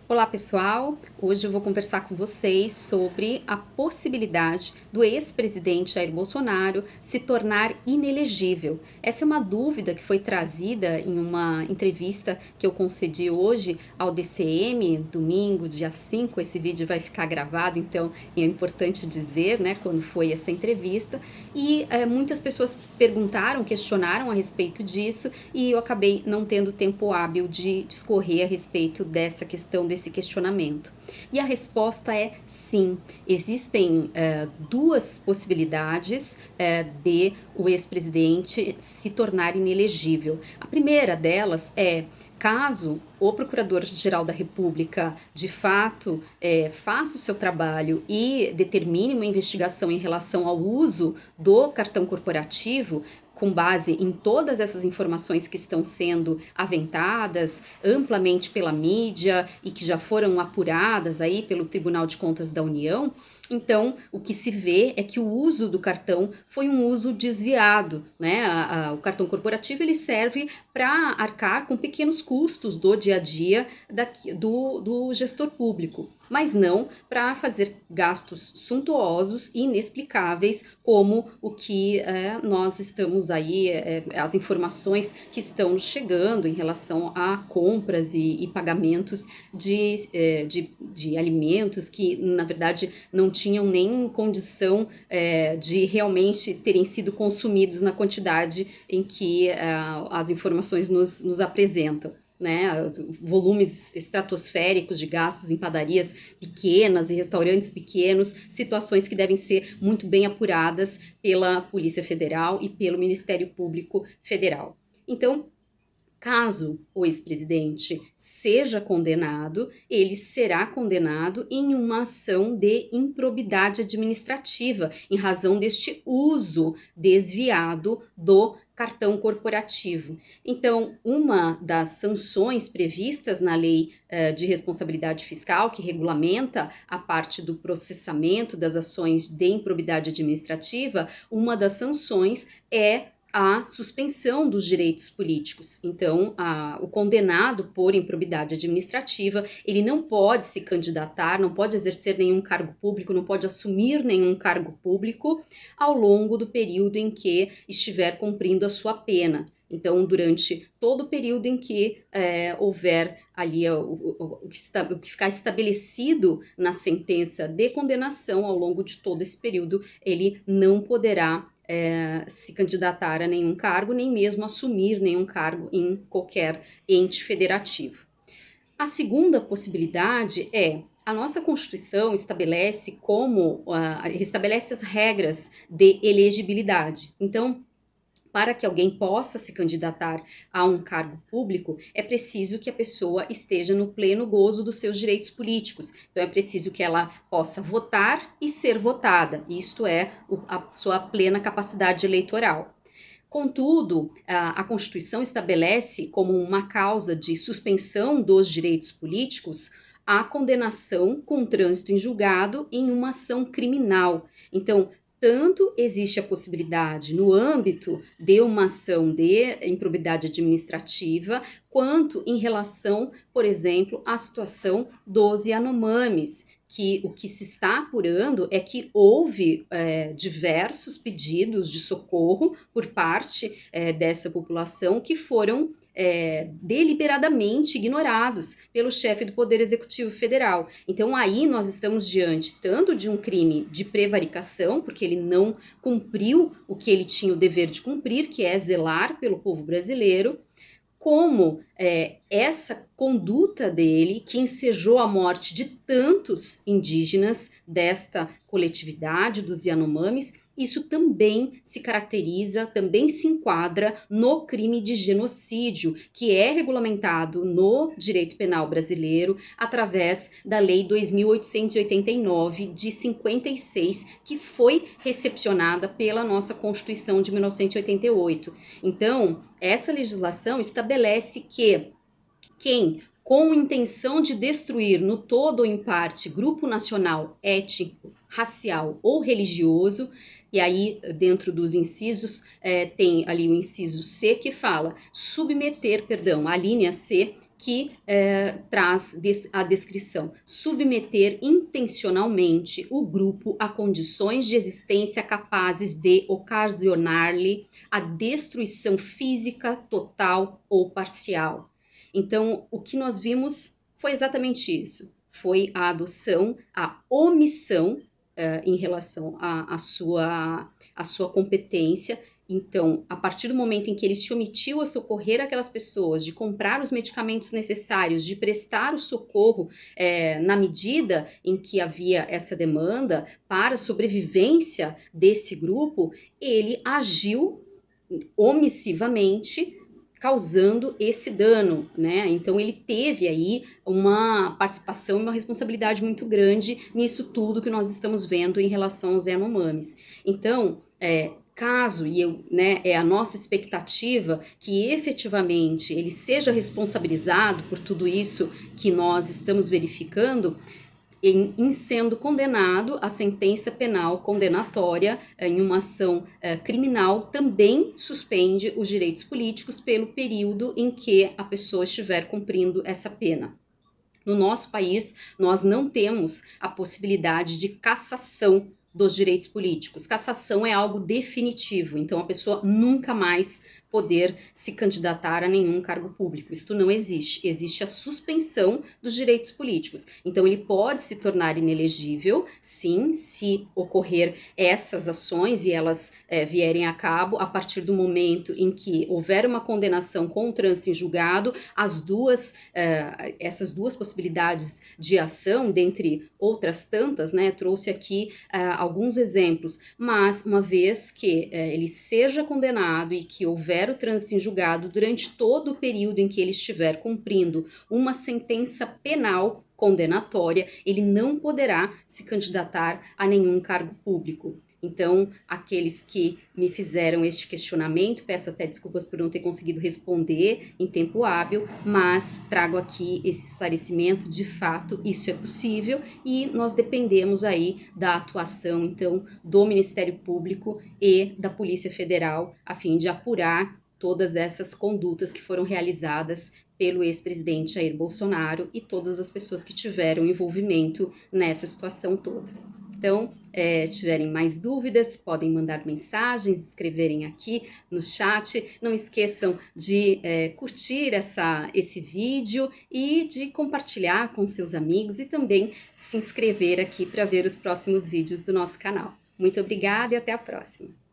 Olá pessoal, hoje eu vou conversar com vocês sobre a possibilidade do ex-presidente Jair Bolsonaro se tornar inelegível. Essa é uma dúvida que foi trazida em uma entrevista que eu concedi hoje ao DCM, domingo, dia 5. Esse vídeo vai ficar gravado, então é importante dizer, né, quando foi essa entrevista. E muitas pessoas perguntaram, questionaram a respeito disso, e eu acabei não tendo tempo hábil de discorrer a respeito dessa questão, desse questionamento. E a resposta é sim. Existem duas possibilidades de o ex-presidente se tornar inelegível. A primeira delas é caso o Procurador-Geral da República de fato faça o seu trabalho e determine uma investigação em relação ao uso do cartão corporativo, com base em todas essas informações que estão sendo aventadas amplamente pela mídia e que já foram apuradas aí pelo Tribunal de Contas da União. Então, o que se vê é que o uso do cartão foi um uso desviado, né? O cartão corporativo ele serve para arcar com pequenos custos do dia a dia do gestor público, mas não para fazer gastos suntuosos e inexplicáveis, como o que nós estamos aí, as informações que estão chegando em relação a compras e pagamentos de alimentos que, na verdade, não tinham nem condição de realmente terem sido consumidos na quantidade em que as informações nos apresentam. Né, volumes estratosféricos de gastos em padarias pequenas e restaurantes pequenos, situações que devem ser muito bem apuradas pela Polícia Federal e pelo Ministério Público Federal. Então, caso o ex-presidente seja condenado, ele será condenado em uma ação de improbidade administrativa, em razão deste uso desviado do cartão corporativo. Então, uma das sanções previstas na Lei de Responsabilidade Fiscal, que regulamenta a parte do processamento das ações de improbidade administrativa, uma das sanções é a suspensão dos direitos políticos. Então, o condenado por improbidade administrativa, ele não pode se candidatar, não pode exercer nenhum cargo público, não pode assumir nenhum cargo público ao longo do período em que estiver cumprindo a sua pena. Então, durante todo o período em que houver ali o que ficar estabelecido na sentença de condenação, ao longo de todo esse período, ele não poderá se candidatar a nenhum cargo, nem mesmo assumir nenhum cargo em qualquer ente federativo. A segunda possibilidade é: a nossa Constituição estabelece estabelece as regras de elegibilidade. Então, para que alguém possa se candidatar a um cargo público, é preciso que a pessoa esteja no pleno gozo dos seus direitos políticos. Então, é preciso que ela possa votar e ser votada. Isto é a sua plena capacidade eleitoral. Contudo, a Constituição estabelece como uma causa de suspensão dos direitos políticos a condenação com trânsito em julgado em uma ação criminal. Então, tanto existe a possibilidade no âmbito de uma ação de improbidade administrativa, quanto em relação, por exemplo, à situação dos Yanomamis, que o que se está apurando é que houve diversos pedidos de socorro por parte dessa população que foram deliberadamente ignorados pelo chefe do Poder Executivo Federal. Então aí nós estamos diante tanto de um crime de prevaricação, porque ele não cumpriu o que ele tinha o dever de cumprir, que é zelar pelo povo brasileiro, como essa conduta dele, que ensejou a morte de tantos indígenas desta coletividade dos Yanomamis, isso também se caracteriza, também se enquadra no crime de genocídio, que é regulamentado no direito penal brasileiro através da Lei 2.889 de 56, que foi recepcionada pela nossa Constituição de 1988. Então, essa legislação estabelece que quem, com intenção de destruir no todo ou em parte grupo nacional, étnico, racial ou religioso, e aí dentro dos incisos tem ali o inciso C que fala submeter, a linha C, que traz a descrição: submeter intencionalmente o grupo a condições de existência capazes de ocasionar-lhe a destruição física total ou parcial. Então, o que nós vimos foi exatamente isso. Foi a adoção, a omissão em relação à sua competência. Então, a partir do momento em que ele se omitiu a socorrer aquelas pessoas, de comprar os medicamentos necessários, de prestar o socorro na medida em que havia essa demanda para a sobrevivência desse grupo, ele agiu omissivamente, causando esse dano, né? Então ele teve aí uma participação e uma responsabilidade muito grande nisso tudo que nós estamos vendo em relação aos Yanomamis. Então, caso, é a nossa expectativa que efetivamente ele seja responsabilizado por tudo isso que nós estamos verificando, em sendo condenado, a sentença penal condenatória em uma ação criminal também suspende os direitos políticos pelo período em que a pessoa estiver cumprindo essa pena. No nosso país, nós não temos a possibilidade de cassação dos direitos políticos. Cassação é algo definitivo, então a pessoa nunca mais poder se candidatar a nenhum cargo público. Isto não existe. Existe a suspensão dos direitos políticos. Então ele pode se tornar inelegível, sim, se ocorrer essas ações e elas vierem a cabo a partir do momento em que houver uma condenação com o trânsito em julgado. Essas duas possibilidades de ação, dentre outras tantas, né, trouxe aqui alguns exemplos, mas uma vez que ele seja condenado e que houver o trânsito em julgado durante todo o período em que ele estiver cumprindo uma sentença penal condenatória, ele não poderá se candidatar a nenhum cargo público. Então, aqueles que me fizeram este questionamento, peço até desculpas por não ter conseguido responder em tempo hábil, mas trago aqui esse esclarecimento. De fato, isso é possível e nós dependemos aí da atuação, então, do Ministério Público e da Polícia Federal, a fim de apurar todas essas condutas que foram realizadas pelo ex-presidente Jair Bolsonaro e todas as pessoas que tiveram envolvimento nessa situação toda. Então, tiverem mais dúvidas, podem mandar mensagens, escreverem aqui no chat. Não esqueçam de curtir esse vídeo e de compartilhar com seus amigos e também se inscrever aqui para ver os próximos vídeos do nosso canal. Muito obrigada e até a próxima!